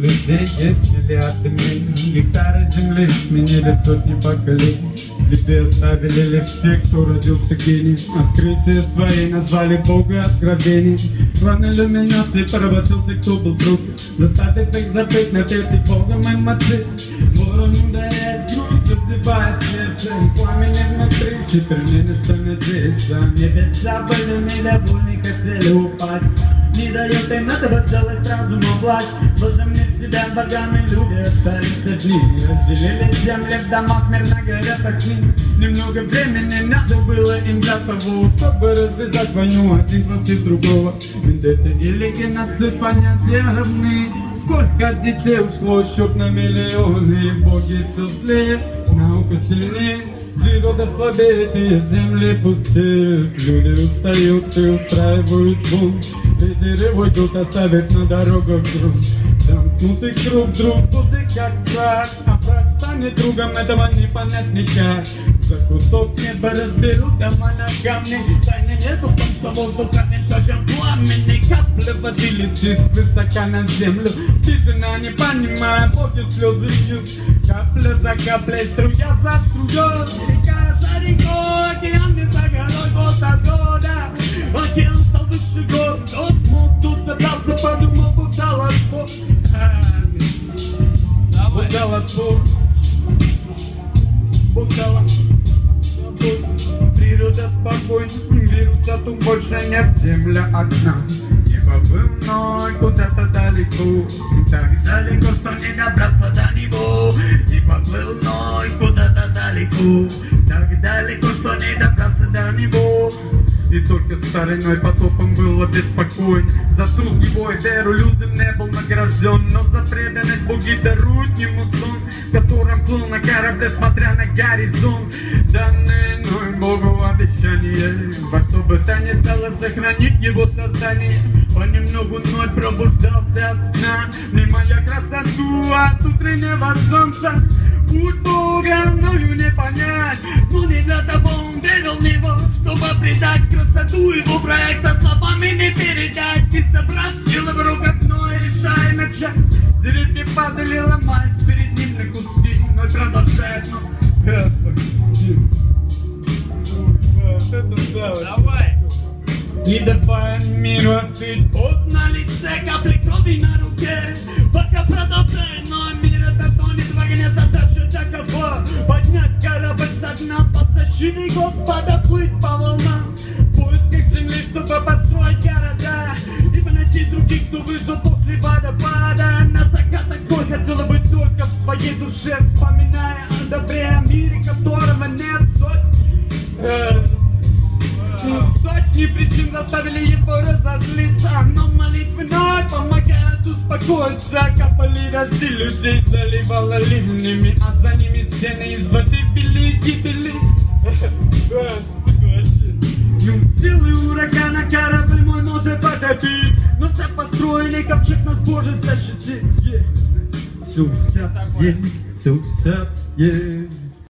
людей есть миллиарды мнений. Гектары земли сменили сотни поколений. Следы оставили лишь те, кто родился гений. Открытие свои назвали Бога откровений. План иллюминации поработил те, кто был против, заставив их забыть на этой Богом эмоции. Ворон ударяет грудь, задевая сердце. Пламени внутри, теперь не что надеяться. Небеса были недовольны, хотели упасть. Не дает им этого сделать разумом власть. Возомнив себя богами, люди остались одни. Разделили земли в домах, мирно горят огни. Немного времени надо было им для того, чтобы развязать войну один против другого. Вендетта или геноцид, понятия равны. Сколько детей ушло, счет на миллионы. Боги все злее, наука сильнее. Природа слабеет и земли пустеют. Люди устают и устраивают бунт. Ветеры уйдут, оставив на дорогах грунт. Замкнутый круг, друг будто как враг. А враг станет другом, этого не понять никак. За кусок неба разберут дома на камни. Тайны нету в том, что воздуха меньше, чем пламени. Капля воды летит свысока на землю. Тишина, не понимая, боги слезы льют. Капля за каплей, струя за струей. Река за рекой, океан не за горой. Год от года океан стал выше гор. Кто смог, тут забрался, подумал, удал отпор. Удал отпор. Удал отпор. Природа спокойна, вируса тут больше нет, земля одна. Небо вновь куда-то далеко, так далеко, что не добраться до него. Небо вновь куда-то далеко, так далеко, что не добраться до него. И только стариной потопом было беспокойно. За труд его и веру людям не был награжден. Но за преданность боги даруют ему сон, которым плыл на корабле, смотря на горизонт. Данное иной Богу обещание, во что бы то ни стало сохранить его создание. Понемногу вновь пробуждался от сна, внимая красоту от утреннего солнца. Путь Бога мною не понять, но не для того он верил в него, чтобы придать красоту его проекта, словами не передать. И собрав силы в руках, но и решая начать. Деревья падали, ломаясь перед ним на куски, но и продолжает. Давай! Не давая миру остыть, пот на лице, капли крови на руке. Пока продолжает, но мир это тонет в огне. Задача такова: поднять корабль со дна под защитой Господа, плыть по волнам в поисках земли, чтобы построить города и найти других, кто выжил после водопада. На закатах той хотела быть только в своей душе, вспоминая о добре, о мире, которого нет сотни. Сотни причин заставили его разозлиться, но молитвы вновь помогают успокоиться. Капали дожди, людей заливало ливнями, а за ними стены из воды били и гибели. Силы урагана корабль мой может потопить, но все построенный ковчег нас Боже защитит. Сусят, сусят,